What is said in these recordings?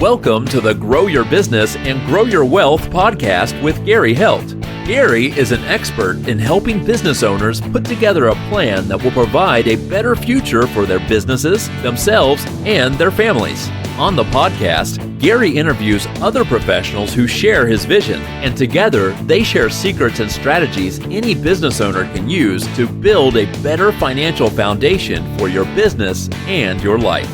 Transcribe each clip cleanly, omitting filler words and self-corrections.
Welcome to the Grow Your Business and Grow Your Wealth podcast with Gary Heldt. Gary is an expert in helping business owners put together a plan that will provide a better future for their businesses, themselves, and their families. On the podcast, Gary interviews other professionals who share his vision, and together they share secrets and strategies any business owner can use to build a better financial foundation for your business and your life.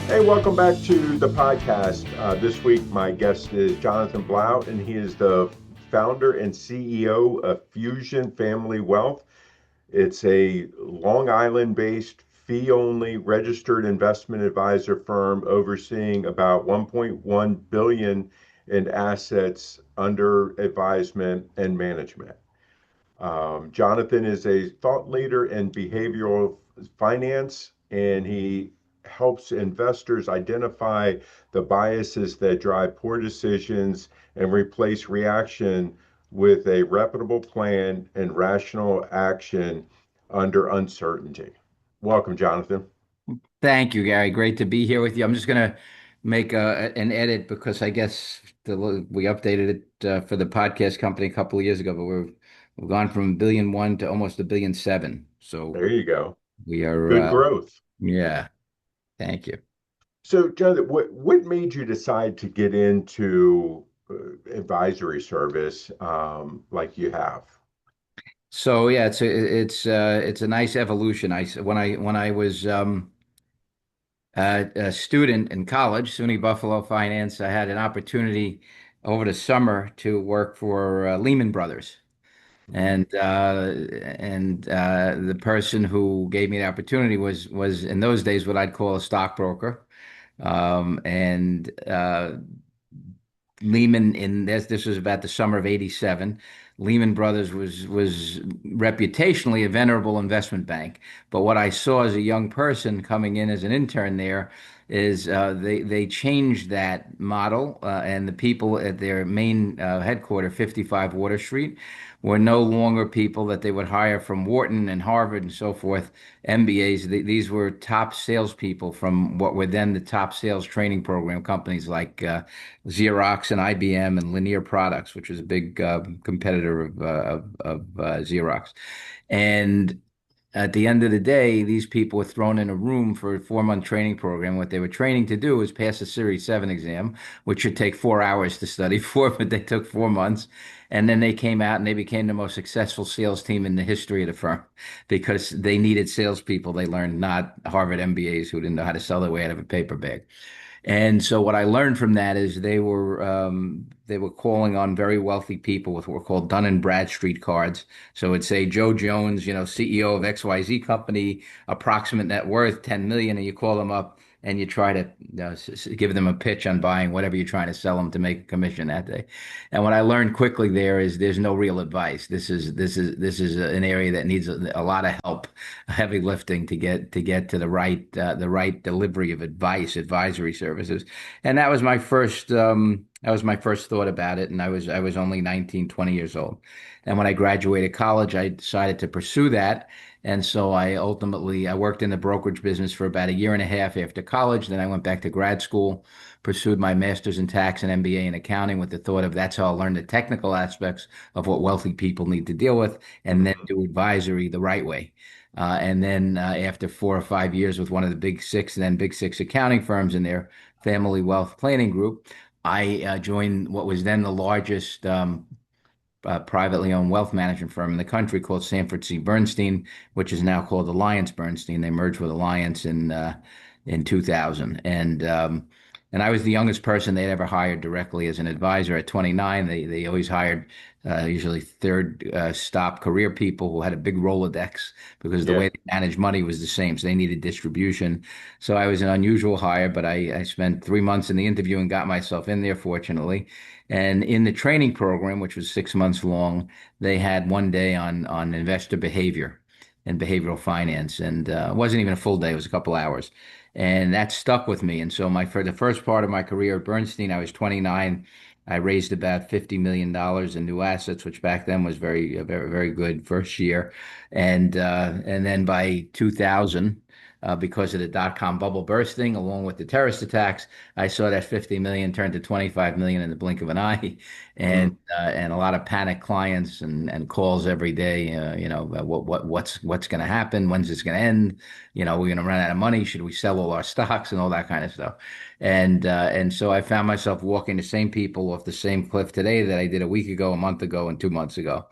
Hey, welcome back to the podcast. This week, my guest is Jonathan Blau, and he is the founder and CEO of Fusion Family Wealth. It's a Long Island-based, fee-only registered investment advisor firm overseeing about $1.1 billion in assets under advisement and management. Jonathan is a thought leader in behavioral finance, and he helps investors identify the biases that drive poor decisions and replace reaction with a reputable plan and rational action under uncertainty. Welcome, Jonathan. Thank you, Gary. Great to be here with you. I'm just going to make an edit because I guess we updated it for the podcast company a couple of years ago, but we've gone from 1.1 billion to almost 1.7 billion. So there you go. We are good growth. Yeah. Thank you. So, Jonathan, what made you decide to get into advisory service like you have? So yeah, it's a nice evolution. When I was a student in college, SUNY Buffalo Finance, I had an opportunity over the summer to work for Lehman Brothers. And the person who gave me the opportunity was in those days what I'd call a stockbroker. Lehman this was about the summer of '87. Lehman Brothers was reputationally a venerable investment bank. But what I saw as a young person coming in as an intern there is they changed that model, and the people at their main headquarters, 55 Water Street, were no longer people that they would hire from Wharton and Harvard and so forth, MBAs. These were top salespeople from what were then the top sales training program companies like Xerox and IBM and Linear Products, which was a big competitor of Xerox. And at the end of the day, these people were thrown in a room for a 4-month training program. What they were training to do was pass a Series 7 exam, which should take 4 hours to study for, but they took 4 months. And then they came out and they became the most successful sales team in the history of the firm because they needed salespeople they learned, not Harvard MBAs who didn't know how to sell their way out of a paper bag. And so what I learned from that is they were calling on very wealthy people with what were called Dun and Bradstreet cards. So it'd say Joe Jones, CEO of XYZ company, approximate net worth 10 million, and you call them up and you try to give them a pitch on buying whatever you're trying to sell them to make a commission that day. And what I learned quickly there is there's no real advice. This is an area that needs a lot of help, heavy lifting to get to the right delivery of advisory services. And that was my first thought about it. And I was only 19, 20 years old. And when I graduated college, I decided to pursue that. And so I worked in the brokerage business for about 1.5 years after college. Then I went back to grad school, pursued my master's in tax and MBA in accounting with the thought of that's how I'll learn the technical aspects of what wealthy people need to deal with, and then do advisory the right way. And then after 4 or 5 years with one of the big six accounting firms in their family wealth planning group, I joined what was then the largest privately owned wealth management firm in the country called Sanford C. Bernstein, which is now called Alliance Bernstein. They merged with Alliance in 2000. And I was the youngest person they'd ever hired directly as an advisor at 29. They always hired usually third stop career people who had a big Rolodex because the way they managed money was the same. So they needed distribution. So I was an unusual hire, but I spent 3 months in the interview and got myself in there, fortunately. And in the training program, which was 6 months long, they had one day on investor behavior and behavioral finance. And it wasn't even a full day. It was a couple hours. And that stuck with me. And so for the first part of my career at Bernstein, I was 29. I raised about $50 million in new assets, which back then was very, very, very good first year. And then by 2000, because of the dot-com bubble bursting, along with the terrorist attacks. I saw that 50 million turn to 25 million in the blink of an eye, Mm. and a lot of panic clients and calls every day. About what's going to happen? When's this going to end? We're going to run out of money. Should we sell all our stocks and all that kind of stuff? And so I found myself walking the same people off the same cliff today that I did a week ago, a month ago, and 2 months ago.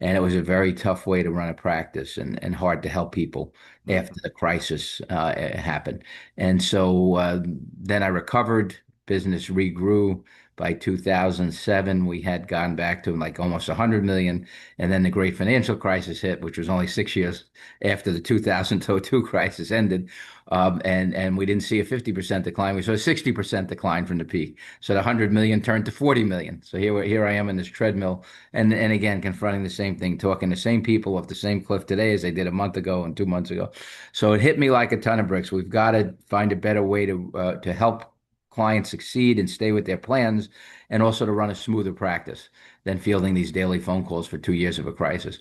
And it was a very tough way to run a practice and hard to help people after the crisis happened. And so then I recovered, business regrew. By 2007, we had gone back to like almost 100 million. And then the great financial crisis hit, which was only 6 years after the 2002 crisis ended. And we didn't see a 50% decline. We saw a 60% decline from the peak. So the 100 million turned to 40 million. So here I am in this treadmill, and again confronting the same thing, talking to the same people off the same cliff today as I did a month ago and 2 months ago. So it hit me like a ton of bricks. We've got to find a better way to help clients succeed and stay with their plans, and also to run a smoother practice than fielding these daily phone calls for 2 years of a crisis.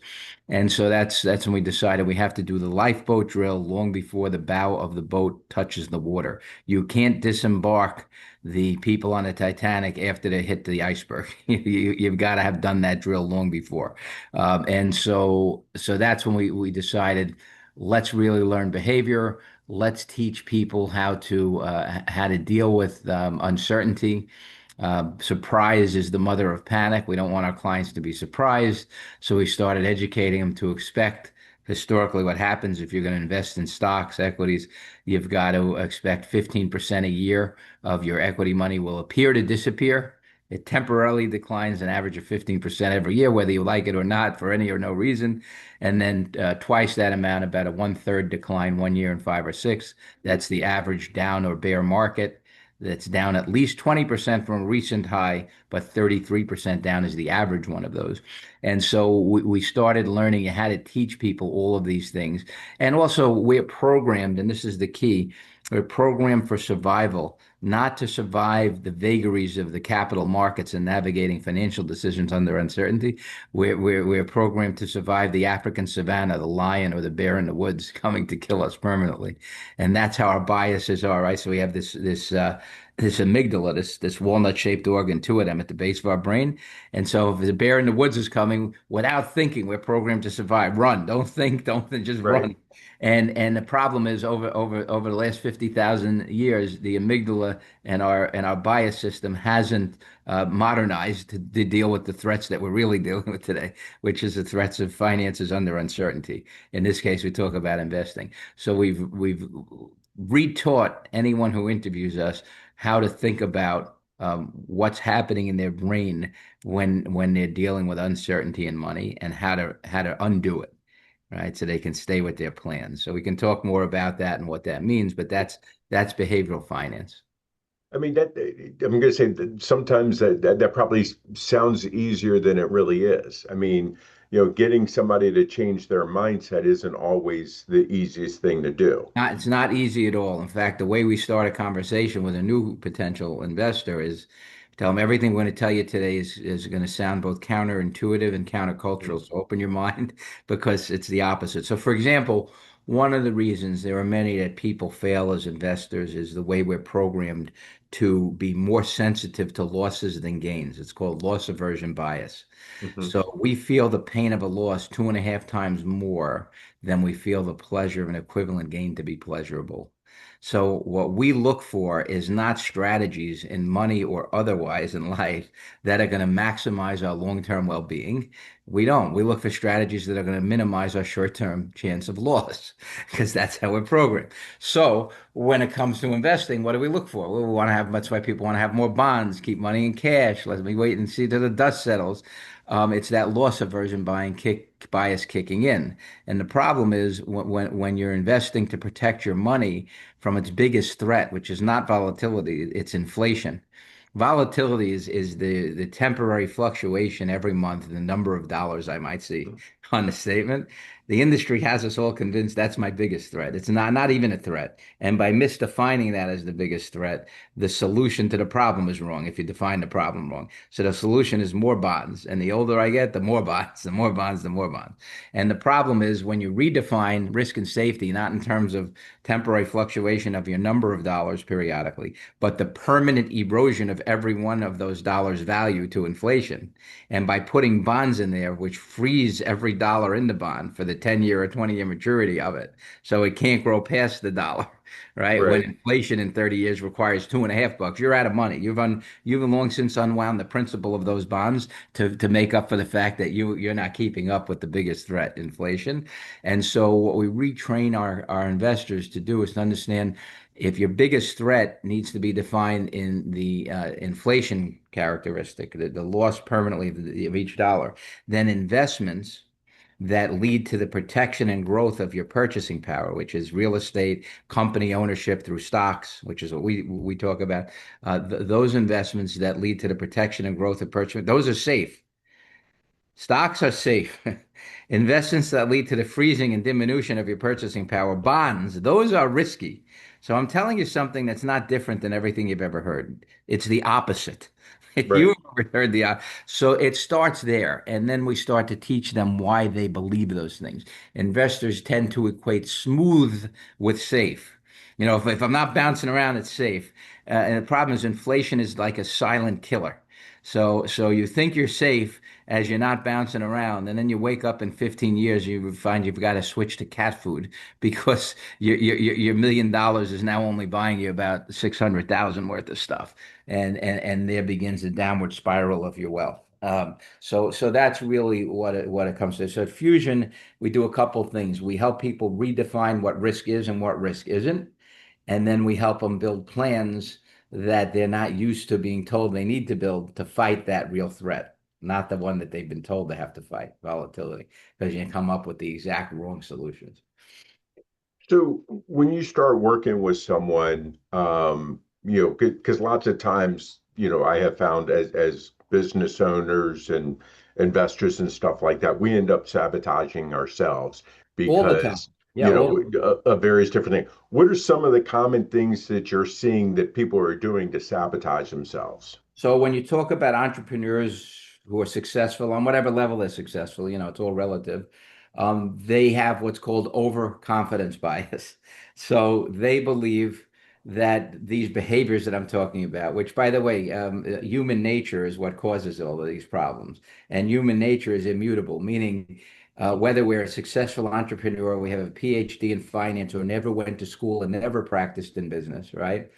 And so that's when we decided we have to do the lifeboat drill long before the bow of the boat touches the water. You can't disembark the people on the Titanic after they hit the iceberg. You've got to have done that drill long before. And so that's when we decided, let's really learn behavior. Let's teach people how to deal with uncertainty. Surprise is the mother of panic. We don't want our clients to be surprised. So we started educating them to expect historically what happens if you're going to invest in stocks, equities. You've got to expect 15% a year of your equity money will appear to disappear. It temporarily declines an average of 15% every year, whether you like it or not, for any or no reason. And then twice that amount, about a one-third decline 1 year in 5 or 6. That's the average down or bear market. That's down at least 20% from a recent high, but 33% down is the average one of those. And so we started learning how to teach people all of these things. And also, we're programmed, and this is the key, we're programmed for survival, not to survive the vagaries of the capital markets and navigating financial decisions under uncertainty. We're programmed to survive the African savannah, the lion or the bear in the woods coming to kill us permanently. And that's how our biases are, right? So we have this amygdala, this walnut-shaped organ, two of them at the base of our brain. And so if the bear in the woods is coming, without thinking, we're programmed to survive. Run, don't think, just Right. run. And the problem is, over the last 50,000 years, the amygdala and our bias system hasn't modernized to deal with the threats that we're really dealing with today, which is the threats of finances under uncertainty. In this case, we talk about investing. So we've retaught anyone who interviews us how to think about what's happening in their brain when they're dealing with uncertainty in money, and how to undo it, right? So they can stay with their plans. So we can talk more about that and what that means, but that's behavioral finance. I mean, that I'm going to say that sometimes that probably sounds easier than it really is. I mean, getting somebody to change their mindset isn't always the easiest thing to do. It's not easy at all. In fact, the way we start a conversation with a new potential investor is tell them everything we're going to tell you today is going to sound both counterintuitive and countercultural. So open your mind, because it's the opposite. So, for example, one of the reasons there are many that people fail as investors is the way we're programmed to be more sensitive to losses than gains. It's called loss aversion bias. Hmm. So we feel the pain of a loss 2.5 times more than we feel the pleasure of an equivalent gain to be pleasurable. So what we look for is not strategies in money or otherwise in life that are going to maximize our long-term well-being. We don't. We look for strategies that are going to minimize our short-term chance of loss, because that's how we're programmed. So when it comes to investing, what do we look for? Well, we want to have, that's why people want to have more bonds, keep money in cash. Let me wait and see till the dust settles. It's that loss aversion bias kicking in. And the problem is when you're investing to protect your money from its biggest threat, which is not volatility, it's inflation. Volatility is the temporary fluctuation every month in the number of dollars I might see on the statement. The industry has us all convinced that's my biggest threat. It's not even a threat. And by misdefining that as the biggest threat, the solution to the problem is wrong if you define the problem wrong. So the solution is more bonds. And the older I get, the more bonds, the more bonds, the more bonds. And the problem is when you redefine risk and safety, not in terms of temporary fluctuation of your number of dollars periodically, but the permanent erosion of every one of those dollars' value to inflation. And by putting bonds in there, which freeze every dollar in the bond for the 10-year or 20-year maturity of it, so it can't grow past the dollar, right? When Right. inflation in 30 years requires $2.50, you're out of money. You've long since unwound the principle of those bonds to make up for the fact that you're not keeping up with the biggest threat, inflation. And so what we retrain our investors to do is to understand if your biggest threat needs to be defined in the inflation characteristic, the loss permanently of each dollar, then investments that lead to the protection and growth of your purchasing power, which is real estate, company ownership through stocks, which is what we talk about. Those investments that lead to the protection and growth of purchasing, those are safe. Stocks are safe. Investments that lead to the freezing and diminution of your purchasing power, bonds, those are risky. So I'm telling you something that's not different than everything you've ever heard. It's the opposite. Right. You've ever heard so it starts there, and then we start to teach them why they believe those things. Investors tend to equate smooth with safe. If I'm not bouncing around, it's safe. And the problem is inflation is like a silent killer. So you think you're safe as you're not bouncing around, and then you wake up in 15 years, you find you've got to switch to cat food because your $1 million is now only buying you about 600,000 worth of stuff, and there begins the downward spiral of your wealth. So that's really what it comes to. So at Fusion, we do a couple things. We help people redefine what risk is and what risk isn't, and then we help them build plans that they're not used to being told they need to build to fight that real threat, not the one that they've been told they have to fight, volatility, because you come up with the exact wrong solutions. So when you start working with someone, because lots of times, I have found as business owners and investors and stuff like that, we end up sabotaging ourselves All the time. because, Yeah, all of various different things. What are some of the common things that you're seeing that people are doing to sabotage themselves? So when you talk about entrepreneurs who are successful on whatever level they're successful, it's all relative. They have what's called overconfidence bias. So they believe that these behaviors that I'm talking about, which by the way, human nature is what causes all of these problems. And human nature is immutable, meaning whether we're a successful entrepreneur, we have a PhD in finance, or never went to school and never practiced in business, right?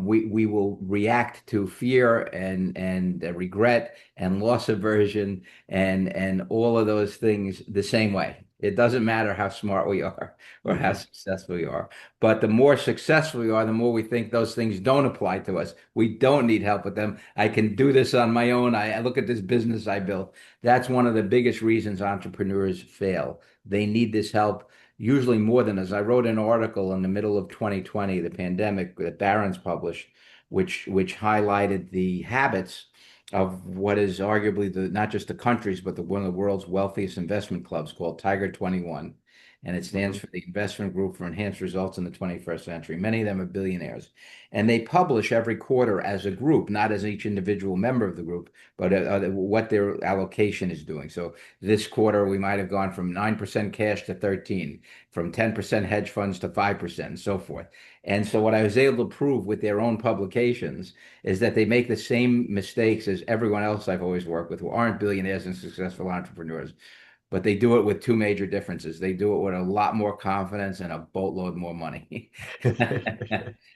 We will react to fear and regret and loss aversion and all of those things the same way. It doesn't matter how smart we are or how Mhm. successful we are. But the more successful we are, the more we think those things don't apply to us. We don't need help with them. I can do this on my own. I look at this business I built. That's one of the biggest reasons entrepreneurs fail. They need this help usually more than us. I wrote an article in the middle of 2020, the pandemic that Barron's published, which highlighted the habits of what is arguably not just the country's, but one of the world's wealthiest investment clubs called Tiger 21. And it stands Mhm. for the Investment Group for Enhanced Results in the 21st Century. Many of them are billionaires. And they publish every quarter as a group, not as each individual member of the group, but what their allocation is doing. So this quarter, we might have gone from 9% cash to 13, from 10% hedge funds to 5%, and so forth. And so what I was able to prove with their own publications is that they make the same mistakes as everyone else I've always worked with who aren't billionaires and successful entrepreneurs, but they do it with two major differences. They do it with a lot more confidence and a boatload more money.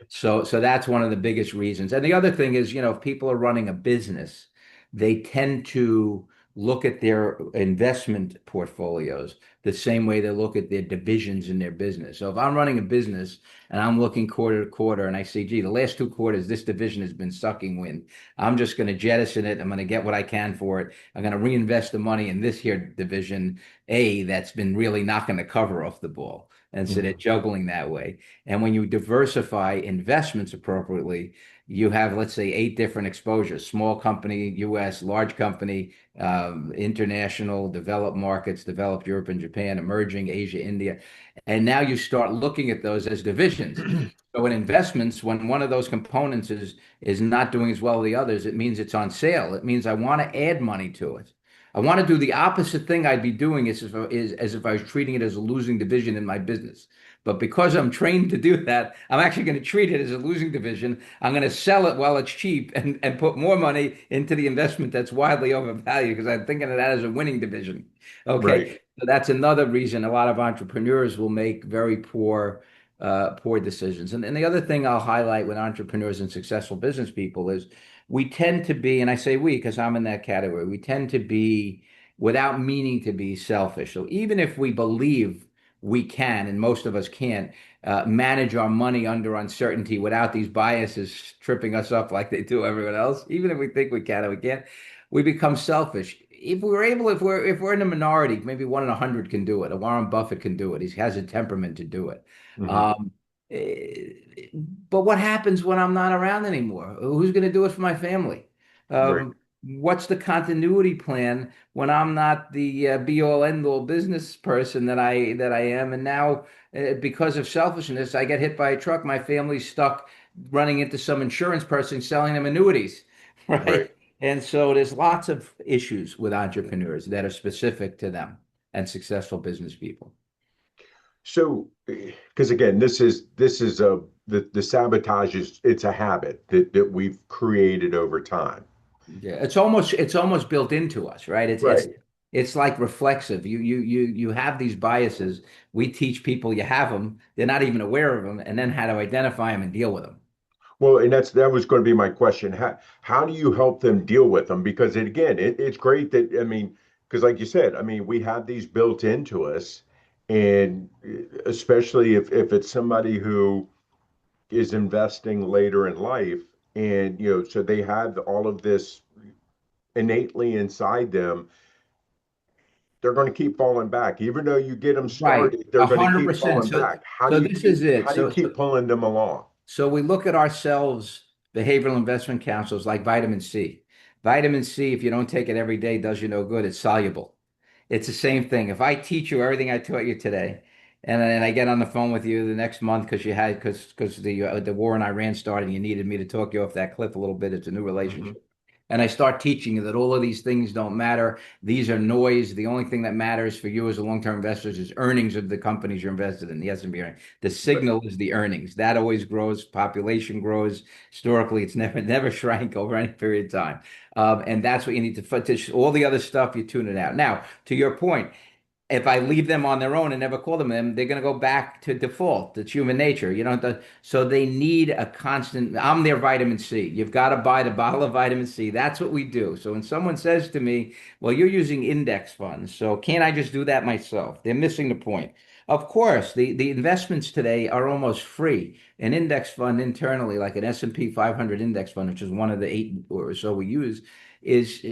So that's one of the biggest reasons. And the other thing is, if people are running a business, they tend to look at their investment portfolios the same way they look at their divisions in their business. So if I'm running a business and I'm looking quarter to quarter and I see, gee, the last 2 quarters, this division has been sucking wind. I'm just going to jettison it. I'm going to get what I can for it. I'm going to reinvest the money in this here division A that's been really knocking the cover off the ball. And so they're Mhm. juggling that way. And when you diversify investments appropriately, you have, let's say, 8 different exposures: small company, US, large company, international, developed markets, developed Europe and Japan, emerging Asia, India. And now you start looking at those as divisions. So in investments, when one of those components is not doing as well as the others, it means it's on sale. It means I want to add money to it. I want to do the opposite thing I'd be doing is as if I was treating it as a losing division in my business. But because I'm trained to do that, I'm actually going to treat it as a losing division. I'm going to sell it while it's cheap and put more money into the investment that's wildly overvalued because I'm thinking of that as a winning division. Right. Okay. So that's another reason a lot of entrepreneurs will make very poor decisions. And the other thing I'll highlight with entrepreneurs and successful business people is we tend to be, and I say we because I'm in that category, we tend to be, without meaning to be, selfish. So even if we believe we can, and most of us can't, manage our money under uncertainty without these biases tripping us up like they do everyone else, even if we think we can and we can't, we become selfish. If we're able, if we're in a minority, maybe 1 in 100 can do it. A Warren Buffett can do it. He has a temperament to do it. Hmm. Um, eh, but what happens when I'm not around anymore? Who's going to do it for my family? Right. What's the continuity plan when I'm not the be all end all business person that I am? And now, because of selfishness, I get hit by a truck. My family's stuck running into some insurance person selling them annuities, Right. right? And so there's lots of issues with entrepreneurs that are specific to them and successful business people. So, because again, this is the sabotage is it's a habit that we've created over time. Yeah, it's almost built into us, right? It's it's Right. it's like reflexive. You have these biases. We teach people you have them. They're not even aware of them, and then how to identify them and deal with them. Well, and that was going to be my question. How do you help them deal with them? Because it's great that I mean, because like you said, I mean, we have these built into us, and especially if it's somebody who is investing later in life, and so they have all of this innately inside them, they're going to keep falling back. Even though you get them Right, started, they're a going to hundred keep percent. falling So back. so this is it. How do you So keep so pulling them along? So we look at ourselves, behavioral investment counselors, like vitamin C. Vitamin C, if you don't take it every day, does you no good. It's soluble. It's the same thing. If I teach you everything I taught you today, and then I get on the phone with you the next month because the war in Iran started, and you needed me to talk you off that cliff a little bit. It's a new Hmm. relationship. And I start teaching you that all of these things don't matter. These are noise. The only thing that matters for you as a long-term investor is earnings of the companies you're invested in, the S&P earnings. The Right. signal is the earnings. That always grows. Population grows. Historically, it's never shrank over any period of time. And that's what you need to all the other stuff, you tune it out. Now, to your point, if I leave them on their own and never call them, they're going to go back to default. It's human nature. So they need a constant. I'm their vitamin C. You've got to buy the bottle of vitamin C. That's what we do. So when someone says to me, well, you're using index funds, so can't I just do that myself? They're missing the point. Of course, the investments today are almost free. An index fund internally, like an S&P 500 index fund, which is one of the 8 or so we use, is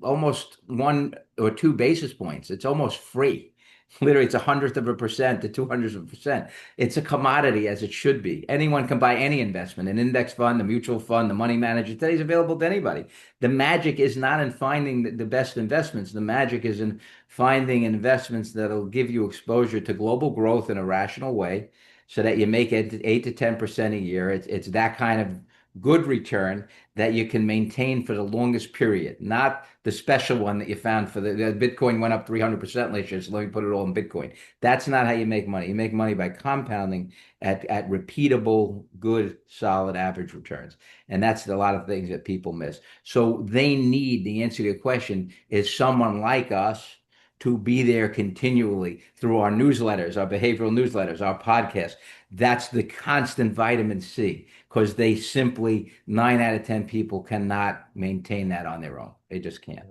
almost 1 or 2 basis points. It's almost free. Literally, it's 1/100% to 200%. It's a commodity as it should be. Anyone can buy any investment, an index fund, a mutual fund, the money manager. Today's available to anybody. The magic is not in finding the best investments. The magic is in finding investments that'll give you exposure to global growth in a rational way so that you make it 8 to 10% a year. It's that kind of good return that you can maintain for the longest period, not the special one that you found for the Bitcoin went up 300% last year, so let me put it all in Bitcoin. That's not how you make money. You make money by compounding at repeatable, good, solid average returns. And that's a lot of things that people miss. So they need, the answer to your question is someone like us to be there continually through our newsletters, our behavioral newsletters, our podcasts. That's the constant vitamin C because they simply, 9 out of 10 people cannot maintain that on their own. They just can't.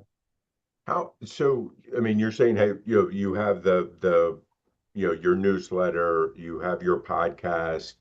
How so? I mean, you're saying, hey, you have the your newsletter, you have your podcast,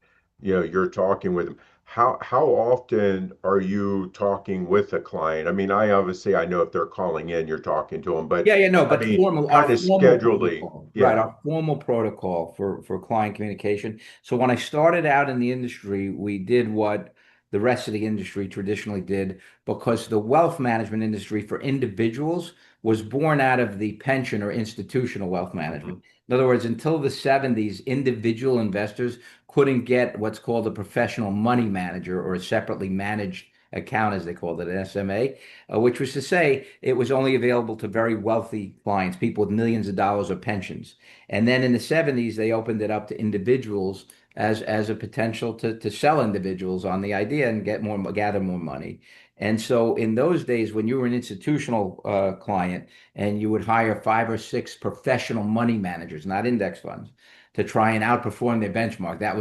you're talking with them. How often are you talking with a client? I mean, I know if they're calling in, you're talking to them, but Yeah, no, I but mean, formal, our kind of formal schedulely. protocol, right? Yeah. Our formal protocol for client communication. So when I started out in the industry, we did what the rest of the industry traditionally did because the wealth management industry for individuals was born out of the pension or institutional wealth Hmm. management. In other words, until the 70s, individual investors couldn't get what's called a professional money manager or a separately managed account, as they called it, an SMA, which was to say it was only available to very wealthy clients, people with millions of dollars of pensions. And then in the 70s, they opened it up to individuals as a potential to sell individuals on the idea and gather more money. And so in those days, when you were an institutional client and you would hire five or six professional money managers, not index funds, to try and outperform their benchmark, that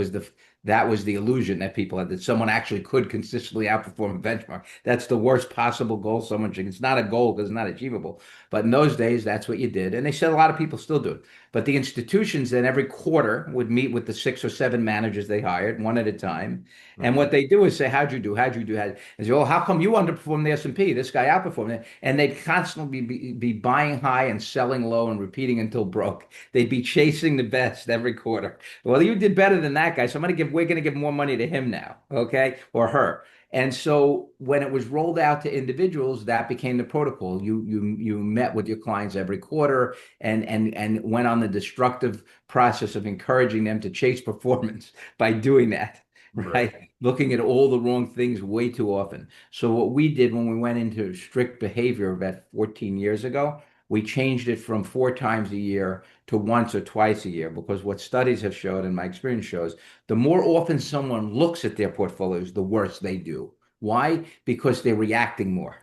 was the illusion that people had, that someone actually could consistently outperform a benchmark. That's the worst possible goal someone should. It's not a goal because it's not achievable. But in those days, that's what you did. And they said a lot of people still do it. But the institutions then every quarter would meet with the six or seven managers they hired, one at a time. And Hmm. what they do is say, how'd you do? How'd you do? And say, oh, how come you underperformed the S&P? This guy outperformed it. And they'd constantly be buying high and selling low and repeating until broke. They'd be chasing the best every quarter. Well, you did better than that guy, so we're going to give more money to him now, okay, or her. And so when it was rolled out to individuals, that became the protocol. You met with your clients every quarter and went on the destructive process of encouraging them to chase performance by doing that, Right. right? Looking at all the wrong things way too often. So what we did when we went into strict behavior about 14 years ago, we changed it from four times a year to once or twice a year because what studies have showed and my experience shows, the more often someone looks at their portfolios, the worse they do. Why? Because they're reacting more.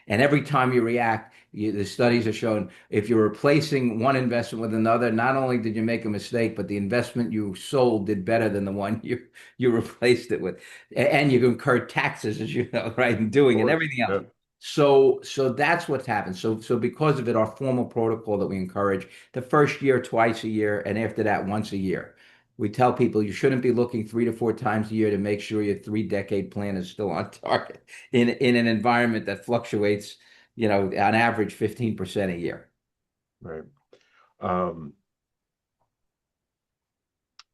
And every time you react, the studies have shown if you're replacing one investment with another, not only did you make a mistake, but the investment you sold did better than the one you replaced it with. And you incurred taxes, as you know, right, and Of doing and course. everything else. Yep. So that's what's happened. So because of it, our formal protocol that we encourage the first year, twice a year, and after that, once a year. We tell people you shouldn't be looking 3 to 4 times a year to make sure your 3 decade plan is still on target in an environment that fluctuates, on average 15% a year. Right. Um,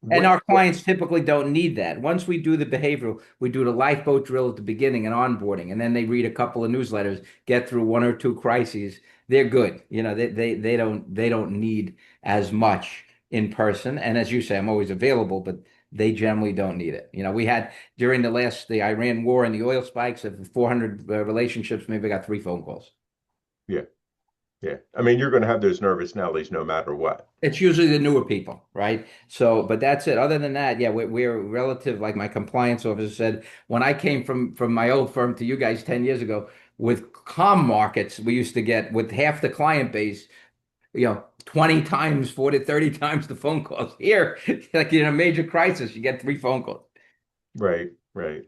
And what, our clients typically don't need that. Once we do the behavioral, we do the lifeboat drill at the beginning and onboarding, and then they read a couple of newsletters, get through one or two crises. They're good. They don't need as much in person. And as you say, I'm always available, but they generally don't need it. We had during the Iran war and the oil spikes of 400 relationships, maybe I got 3 phone calls. yeah, yeah. I mean, you're going to have those nervous Nellies no matter what. It's usually the newer people, right? So, but that's it. Other than that, yeah, we're relative. Like my compliance officer said, when I came from my old firm to you guys 10 years ago, with calm markets, we used to get with half the client base, 20 times, 40, 30 times the phone calls. Here, like in a major crisis, you get 3 phone calls. Right, right.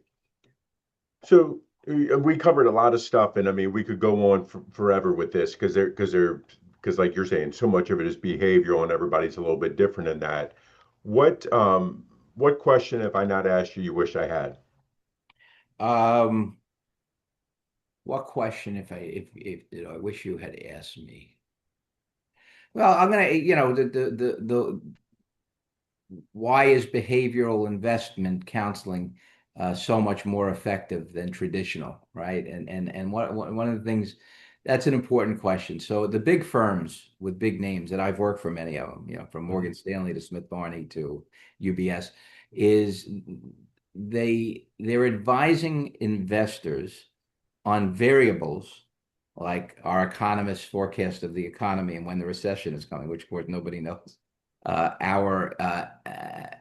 So we covered a lot of stuff, and I mean, we could go on forever with this because like you're saying, so much of it is behavioral, and everybody's a little bit different in that. What what question have I not asked you wish I had? Um, what question if I wish you had asked me? Well, I'm gonna, the why is behavioral investment counseling so much more effective than traditional, right? And one of the things that's an important question. So the big firms with big names that I've worked for many of them, from Mhm. Morgan Stanley to Smith Barney to UBS, is they're advising investors on variables like our economists' forecast of the economy and when the recession is coming, which of course nobody knows. Our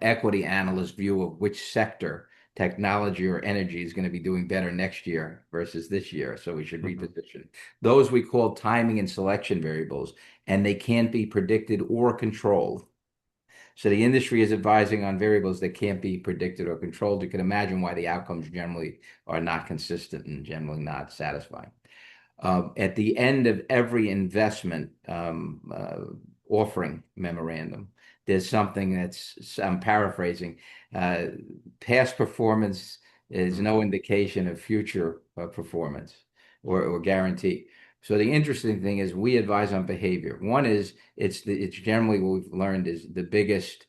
equity analyst view of which sector, technology or energy, is going to be doing better next year versus this year. So we should Mhm. reposition. Those we call timing and selection variables, and they can't be predicted or controlled. So the industry is advising on variables that can't be predicted or controlled. You can imagine why the outcomes generally are not consistent and generally not satisfying. At the end of every investment offering memorandum, there's something that's, I'm paraphrasing, uh, past performance is Mhm. no indication of future performance or guarantee. So the interesting thing is we advise on behavior. One is it's generally what we've learned is the biggest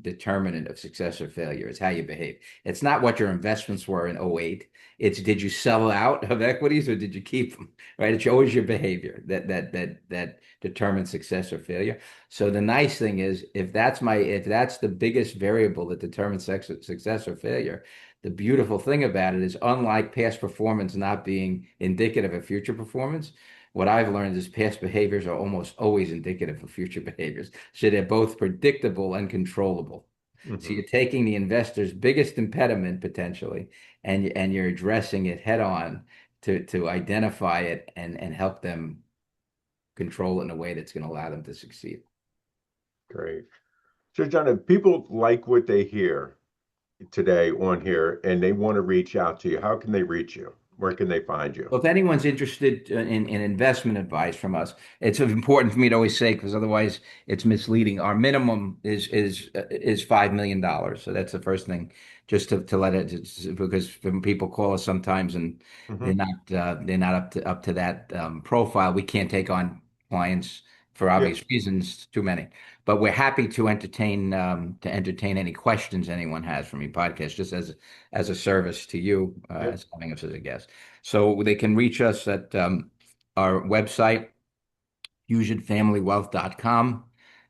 determinant of success or failure is how you behave. It's not what your investments were in '08. It's did you sell out of equities or did you keep them? Right? It's always your behavior that determines success or failure. So the nice thing is if that's the biggest variable that determines success or failure, the beautiful thing about it is unlike past performance not being indicative of future performance, what I've learned is past behaviors are almost always indicative of future behaviors. So they're both predictable and controllable. So Mhm. you're taking the investor's biggest impediment potentially, and you're addressing it head on to identify it and help them control it in a way that's going to allow them to succeed. Great. So, John, if people like what they hear today on here and they want to reach out to you, how can they reach you? Where can they find you? Well, if anyone's interested in investment advice from us, it's important for me to always say because otherwise it's misleading. Our minimum is $5 million, so that's the first thing. Just to let it because when people call us sometimes and Hmm. they're not up to that profile, we can't take on clients for Yeah. obvious reasons, too many. But we're happy to entertain any questions anyone has from your podcast, just as a service to you Yeah. as having us as a guest. So they can reach us at our website, fusionfamilywealth.com.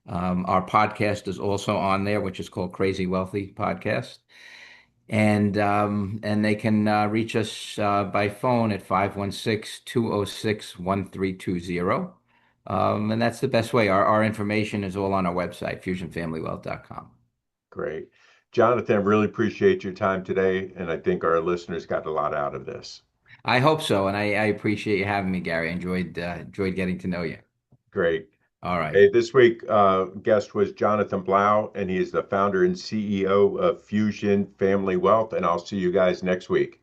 Our podcast is also on there, which is called Crazy Wealthy Podcast. And they can reach us by phone at 516-206-1320. And that's the best way. Our information is all on our website, fusionfamilywealth.com. Great. Jonathan, I really appreciate your time today, and I think our listeners got a lot out of this. I hope so, and I appreciate you having me, Gary. I enjoyed getting to know you. Great. All right. Hey, this week guest was Jonathan Blau, and he is the founder and CEO of Fusion Family Wealth. And I'll see you guys next week.